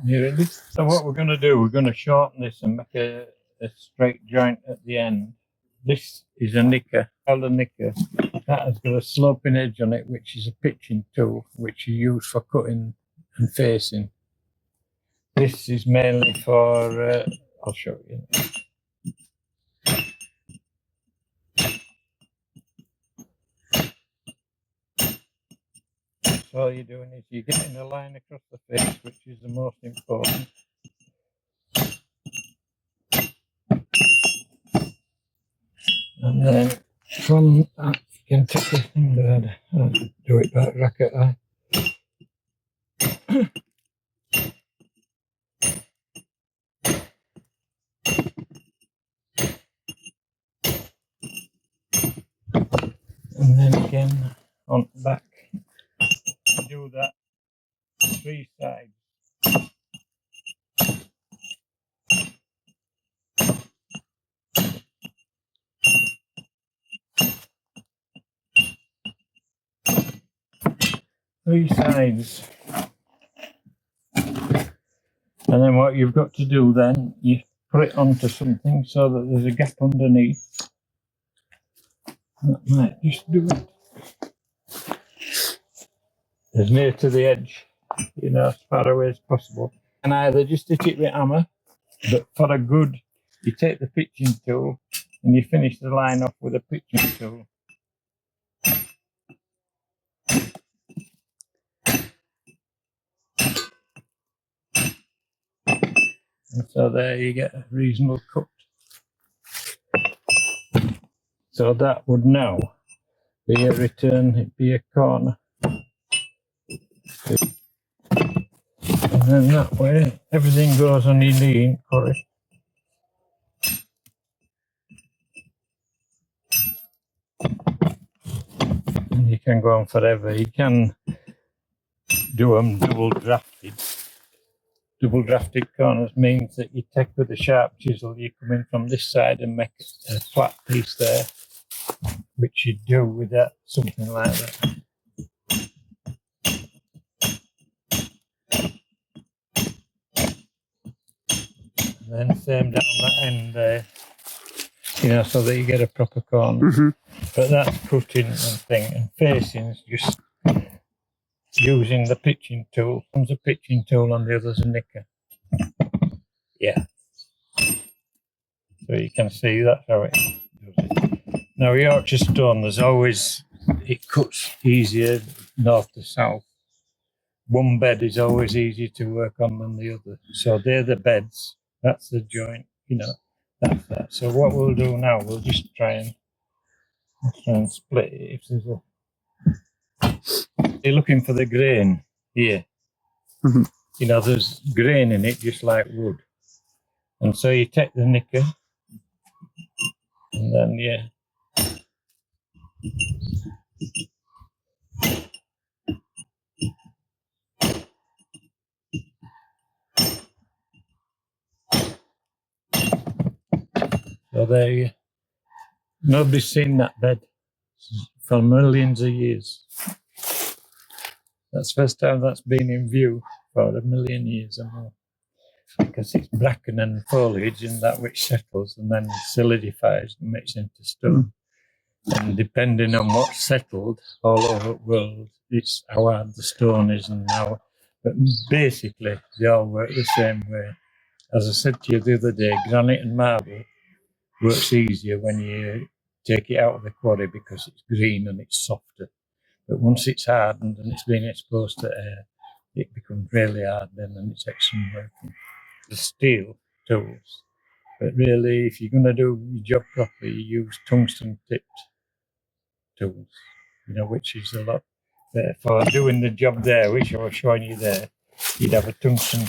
You ready? So what we're going to do, we're going to shorten this and make a straight joint at the end. This is a nicker, called a nicker. That has got a sloping edge on it, which is a pitching tool, which you use for cutting and facing. This is mainly for, I'll show you. So all you're doing is you're getting a line across the face, which is the most important. And then from that, you can take this thing there. I'll do it by racket eye. And then again on the back, do that 3 sides. Three sides. And then what you've got to do then, you put it onto something so that there's a gap underneath. That might just do it. As near to the edge, you know, as far away as possible. And either just hit it with hammer, but for a good, you take the pitching tool and you finish the line off with a pitching tool. And so there you get a reasonable cut. So that would now be a return, it'd be a corner. And then that way, everything goes on your knee in quarry. And you can go on forever. You can do them double drafted. Double drafted corners means that you take with a sharp chisel, you come in from this side and make a flat piece there, which you do with that, something like that. And then same down that end there, you know, so that you get a proper corner. Mm-hmm. But that's cutting and thing, and facing is just using the pitching tool. One's a pitching tool and the other's a nicker. Yeah. So you can see that's how it does it. Now Yorkshire stone, there's always, it cuts easier north to south. One bed is always easier to work on than the other. So they're the beds. That's the joint, you know, that's that. So what we'll do now, we'll just try and split it. If there's you're looking for the grain here. Mm-hmm. You know, there's grain in it, just like wood. And so you take the nicker, and then, yeah. So there you go. Nobody's seen that bed for millions of years. That's the first time that's been in view for a million years or more. Because it's bracken and foliage and that which settles and then solidifies and makes into stone. And depending on what's settled all over the world, it's how hard the stone is and how. But basically, they all work the same way. As I said to you the other day, granite and marble works easier when you take it out of the quarry because it's green and it's softer. But once it's hardened and it's been exposed to air, it becomes really hard then and it's excellent working. The steel tools. But really, if you're going to do your job properly, you use tungsten tipped tools, you know, which is a lot better. For doing the job there, which I was showing you there, you'd have a tungsten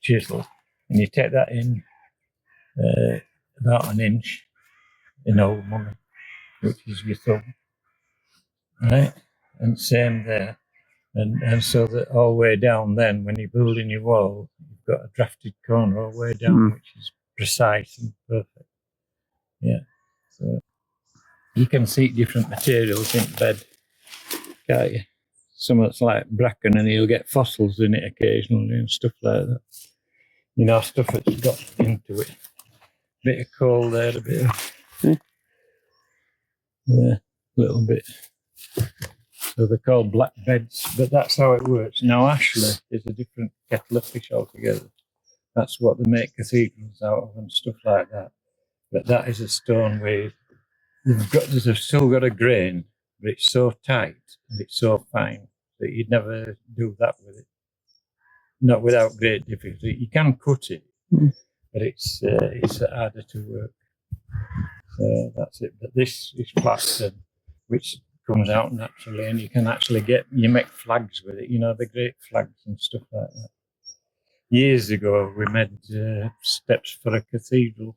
chisel and you take that in about an inch in old money, which is your thumb, right? And same there. And so that all the way down then, when you're building your wall, you've got a drafted corner all the way down, which is precise and perfect. Yeah. So you can see different materials in bed, can't you? something that's like bracken, and you'll get fossils in it occasionally and stuff like that. You know, stuff that's got into it. Bit of coal there, a bit of yeah, a little bit. So they're called black beds, but that's how it works. Now Ashley is a different kettle of fish altogether. That's what they make cathedrals out of and stuff like that. But that is a stone where they've still got a grain, but it's so tight and it's so fine that you'd never do that with it. Not without great difficulty. You can cut it, but it's harder to work. So that's it. But this is plaster, which comes out naturally, and you can actually you make flags with it, you know, the great flags and stuff like that. Years ago, we made steps for a cathedral,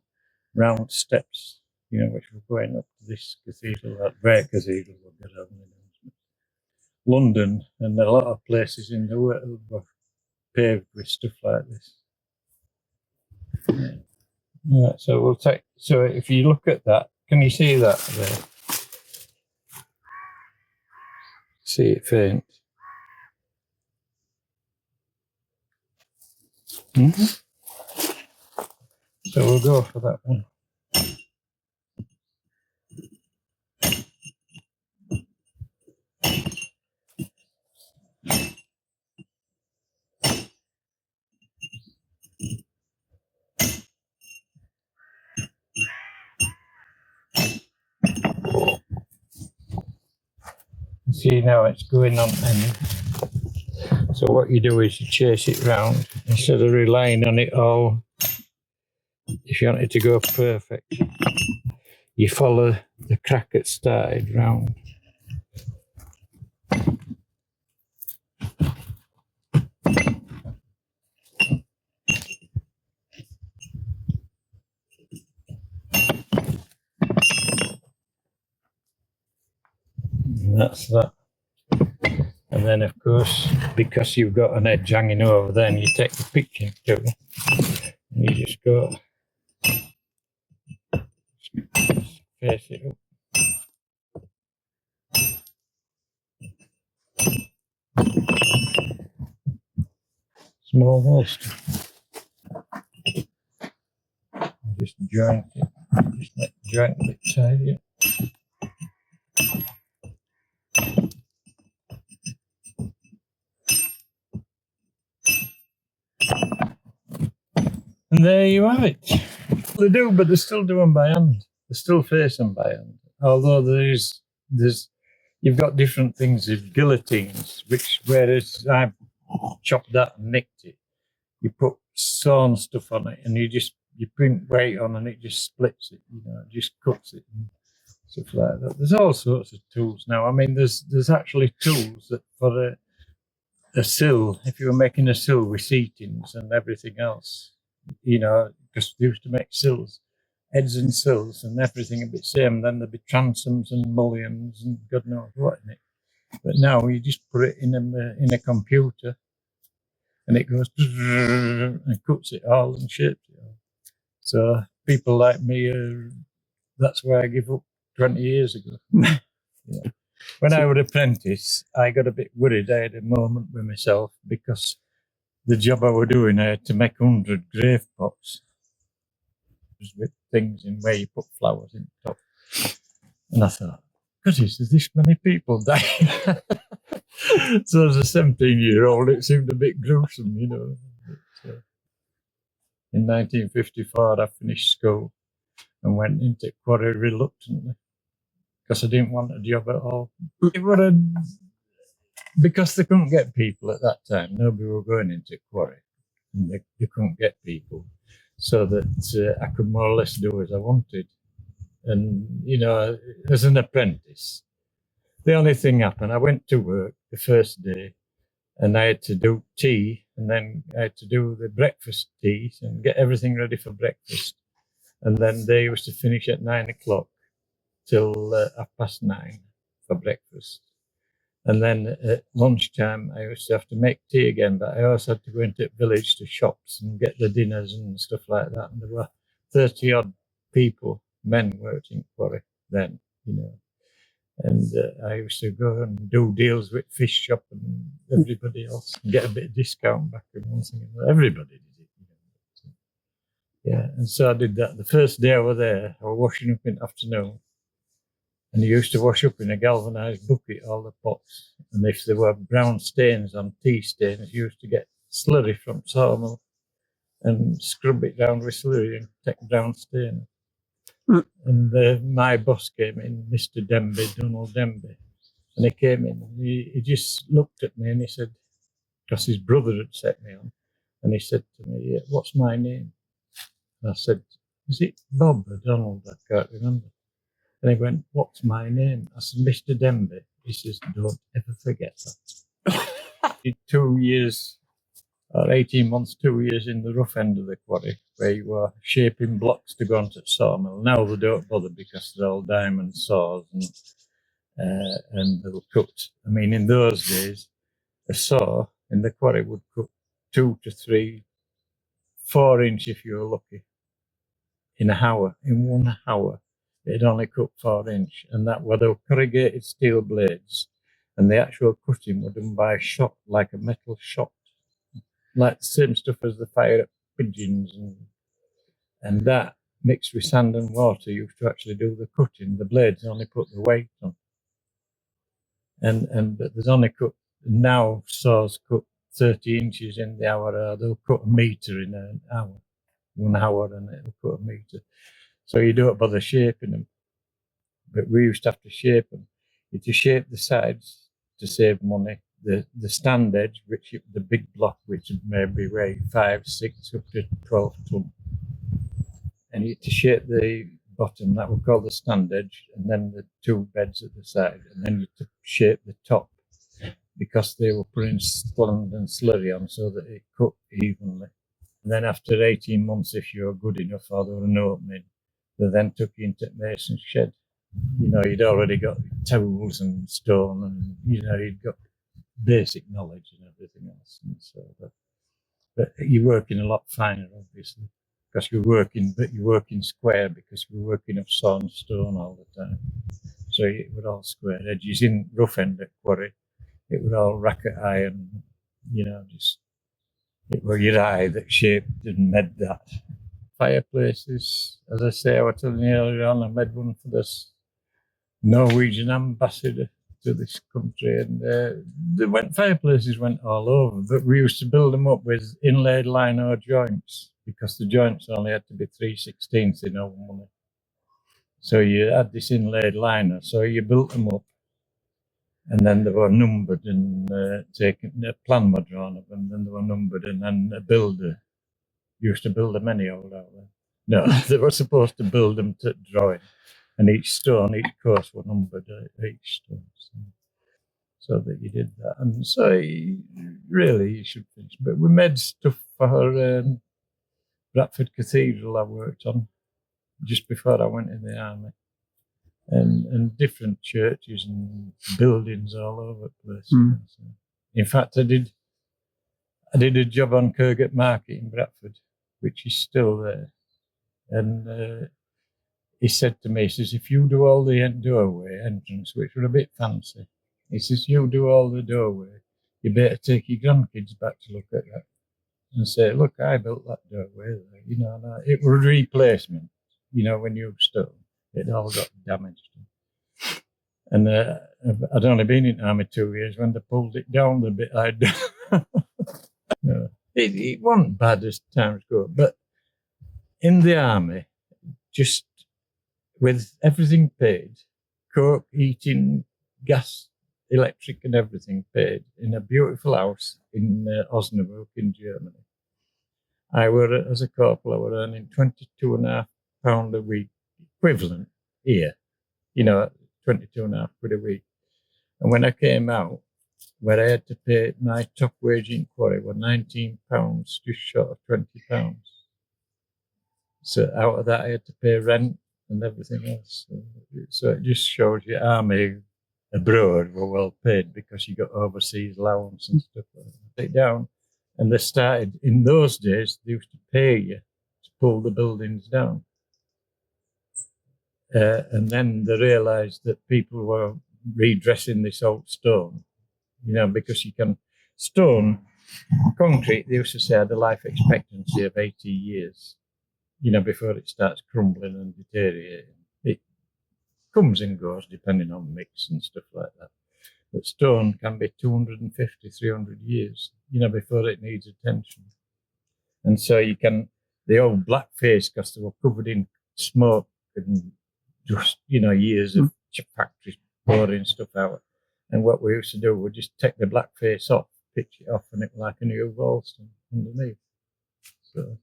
round steps, you know, which were going up to this cathedral, that great cathedral. London and a lot of places in the world were paved with stuff like this. Yeah. Right, so we'll take. So if you look at that, can you see that there? See it faint. So we'll go for that one. See, now it's going on end. So what you do is you chase it round instead of relying on it all. If you want it to go perfect, you follow the crack it started round. And that's that. And then, of course, because you've got an edge hanging over, then you take the picture tool and you just go face it up. Small most. Just joint it. Just make the joint a bit tighter. And there you have it. They do, but they still do them by hand. They still face them by hand. Although there's you've got different things with guillotines, which whereas I've chopped that and nicked it, you put sawn stuff on it and you print weight on and it just splits it, you know, it just cuts it and stuff like that. There's all sorts of tools now. I mean, there's actually tools that for a sill, if you were making a sill with seatings and everything else, you know, because they used to make sills, heads and sills and everything a bit same. Then there'd be transoms and mullions and God knows what in it. But now you just put it in a computer and it goes and cuts it all and shapes it all. So people like me, that's why I gave up 20 years ago. Yeah. When I was apprentice, I got a bit worried. I had a moment with myself because the job I was doing, I had to make 100 grave pots with things in where you put flowers in the top. And I thought, goodness, there's this many people dying. So as a 17-year-old, it seemed a bit gruesome, you know. But, in 1954, I finished school and went into quarry reluctantly because I didn't want a job at all. It was because they couldn't get people at that time. Nobody were going into quarry, and they couldn't get people, so that I could more or less do as I wanted. And you know, as an apprentice, the only thing happened, I went to work the first day, and I had to do tea, and then I had to do the breakfast tea and get everything ready for breakfast. And then they used to finish at 9 o'clock till 9:30 for breakfast. And then at lunchtime, I used to have to make tea again, but I also had to go into the village to shops and get the dinners and stuff like that. And there were 30 odd people, men working quarry then, you know. And I used to go and do deals with fish shop and everybody else and get a bit of discount back and one thing. Everybody did it. Yeah, and so I did that. The first day I was there, I was washing up in the afternoon. And you used to wash up in a galvanised bucket, all the pots. And if there were brown stains on tea stains, you used to get slurry from sawmill and scrub it down with slurry and take brown stain. And my boss came in, Mr. Denby, Donald Denby. And he came in and he just looked at me and he said, because his brother had set me on, and he said to me, "What's my name?" And I said, "Is it Bob or Donald? I can't remember." And he went, "What's my name?" I said, "Mr. Denby." He says, "Don't ever forget that." Did 2 years or 18 months, 2 years in the rough end of the quarry, where you were shaping blocks to go onto the sawmill. Now they don't bother because they're all diamond saws and they'll cut. I mean, in those days, a saw in the quarry would cut 2 to 3, 4 inch if you were lucky, in an hour. In 1 hour, it only cut 4 inch, and that were the corrugated steel blades, and the actual cutting was done by a shot, like a metal shot, like the same stuff as the fire up pigeons, and that mixed with sand and water used to actually do the cutting. The blades only put the weight on, and there's only cut now saws cut 30 inches in the hour, or they'll cut a meter in an hour, 1 hour, and it'll cut a meter. So you don't bother shaping them. But we used to have to shape them. You had to shape the sides to save money. The stand edge, which the big block, which maybe weigh 5, 6, up to 12 ton. And you had to shape the bottom, that we call the stand edge, and then the 2 beds at the side. And then you had to shape the top, because they were putting sand and slurry on so that it cut evenly. And then after 18 months, if you were good enough or there were an opening, they then took you into mason's shed. You'd already got tools and stone, and you'd got basic knowledge and everything else. And so, but you're working a lot finer, obviously, because you're working square, because we're working off saw and stone all the time. So it was all square edges. In rough end at quarry, it was all racket iron, just it was your eye that shaped and made that. Fireplaces, as I say, I was telling you earlier on, I made one for this Norwegian ambassador to this country, and fireplaces went all over, but we used to build them up with inlaid lino joints, because the joints only had to be 3/16 in old money. So you had this inlaid lino, so you built them up, and then they were numbered and a plan was drawn up, and then they were numbered, and then a builder used to build them anyhow out there. No, they were supposed to build them to drawing. And each course was numbered each stone, so that you did that. And so really you should finish. But we made stuff for her Bradford Cathedral I worked on just before I went in the army, and different churches and buildings all over the place. So, in fact, I did a job on Kirgate Market in Bradford, which is still there, and he said to me, he says, "If you do all the doorway entrance, which were a bit fancy," he says, "you do all the doorway, you better take your grandkids back to look at that and say, look, I built that doorway there." It was a replacement, when you stood, it all got damaged. And I'd only been in the army 2 years when they pulled it down the bit I'd done. No, it wasn't bad as times go, but in the army, just with everything paid, coke, heating, gas, electric, and everything paid, in a beautiful house in Osnabrück in Germany. As a corporal, I was earning £22.5 a week, equivalent here, 22.5 quid a week. And when I came out, where I had to pay my top wage in quarry was £19, just short of £20. So out of that, I had to pay rent and everything else. So it just shows you army abroad were well paid, because you got overseas allowance and stuff like that. Take down, and they started, in those days, they used to pay you to pull the buildings down. And then they realised that people were redressing this old stone, because you can concrete, they used to say, had a life expectancy of 80 years, before it starts crumbling and deteriorating. It comes and goes depending on mix and stuff like that. But stone can be 250, 300 years, before it needs attention. And so the old black face, because they were covered in smoke and just, years of factories pouring stuff out. And what we used to do, we'd just take the black face off, pitch it off, and it was like a new Ralston underneath. So,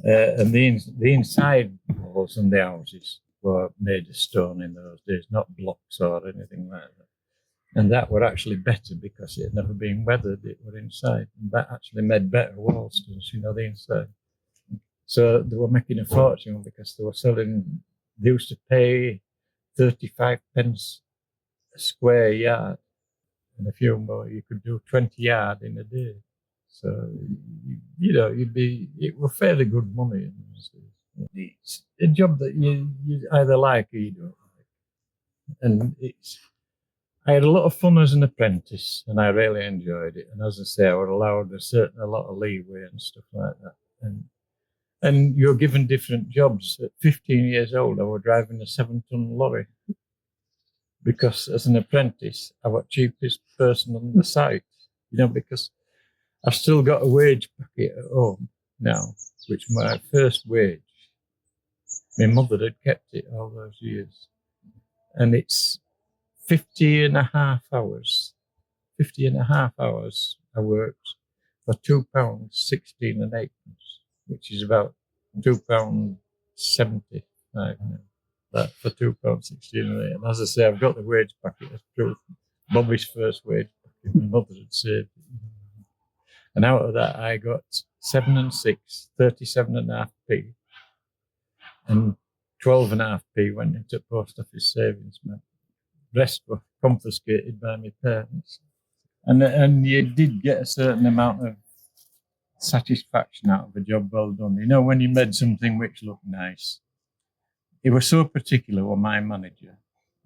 and the inside walls and the houses were made of stone in those days, not blocks or anything like that. And that were actually better because it had never been weathered, it were inside. And that actually made better Ralstons, the inside. So they were making a fortune because they used to pay 35 pence a square yard. And if you more, you could do 20 yard in a day. So, it was fairly good money in those days. It's a job that you either like or you don't like. And I had a lot of fun as an apprentice, and I really enjoyed it. And as I say, I was allowed a lot of leeway and stuff like that. And you're given different jobs. At 15 years old, I was driving a 7-ton lorry because as an apprentice, I was cheapest person on the site, because I've still got a wage packet at home now, which my first wage, my mother had kept it all those years. And it's 50 and a half hours I worked for £2.16 and 8, which is about £2.75 now. That for £2.16 and 8. And as I say, I've got the wage packet as proof. Bobby's first wage packet, my mother had saved it. And out of that, I got 7 and 6, 37.5p, and 12.5p went into post office savings. The rest were confiscated by my parents. And you did get a certain amount of satisfaction out of a job well done. When you made something which looked nice. It was so particular with my manager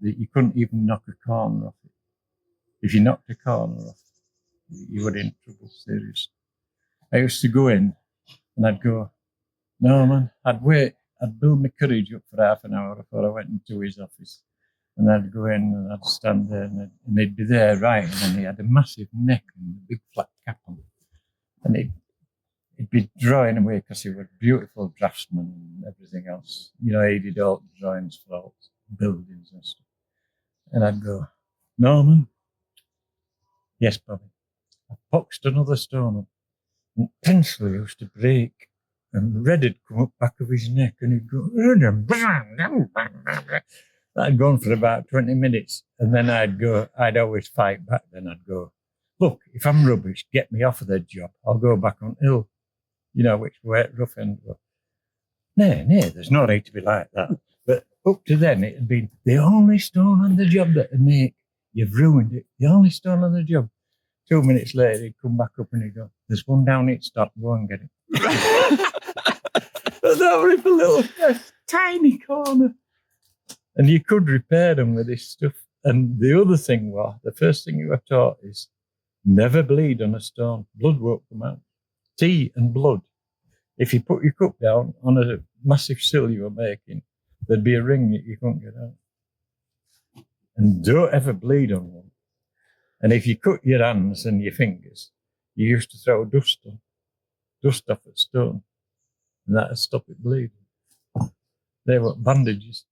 that you couldn't even knock a corner off it. If you knocked a corner off, you were in trouble, seriously. I used to go in and I'd go, no, man, I'd wait. I'd build my courage up for half an hour before I went into his office. And I'd go in and I'd stand there and he'd be there writing, and he had a massive neck and a big flat cap on. And he'd be drawing away because he was a beautiful draftsman and everything else. He did all the drawings for all buildings and stuff. And I'd go, Norman? Yes, Bobby. I poxed another stone up. And pencil used to break. And red had come up back of his neck, and he'd go, that'd gone for about 20 minutes. And then I'd always fight back. Then I'd go, look, if I'm rubbish, get me off of the job. I'll go back on hill. Which way rough end was. Nay, there's no need to be like that. But up to then, it had been the only stone on the job that would make, you've ruined it. The only stone on the job. 2 minutes later, he'd come back up and he'd go, there's one down it, stop, go and get it. But that was a little tiny corner. And you could repair them with this stuff. And the other thing was, the first thing you were taught is never bleed on a stone. Blood won't come out. Tea and blood. If you put your cup down on a massive sill you were making, there'd be a ring that you couldn't get out. And don't ever bleed on one. And if you cut your hands and your fingers, you used to throw dust off at stone, and that'd stop it bleeding. They were bandages.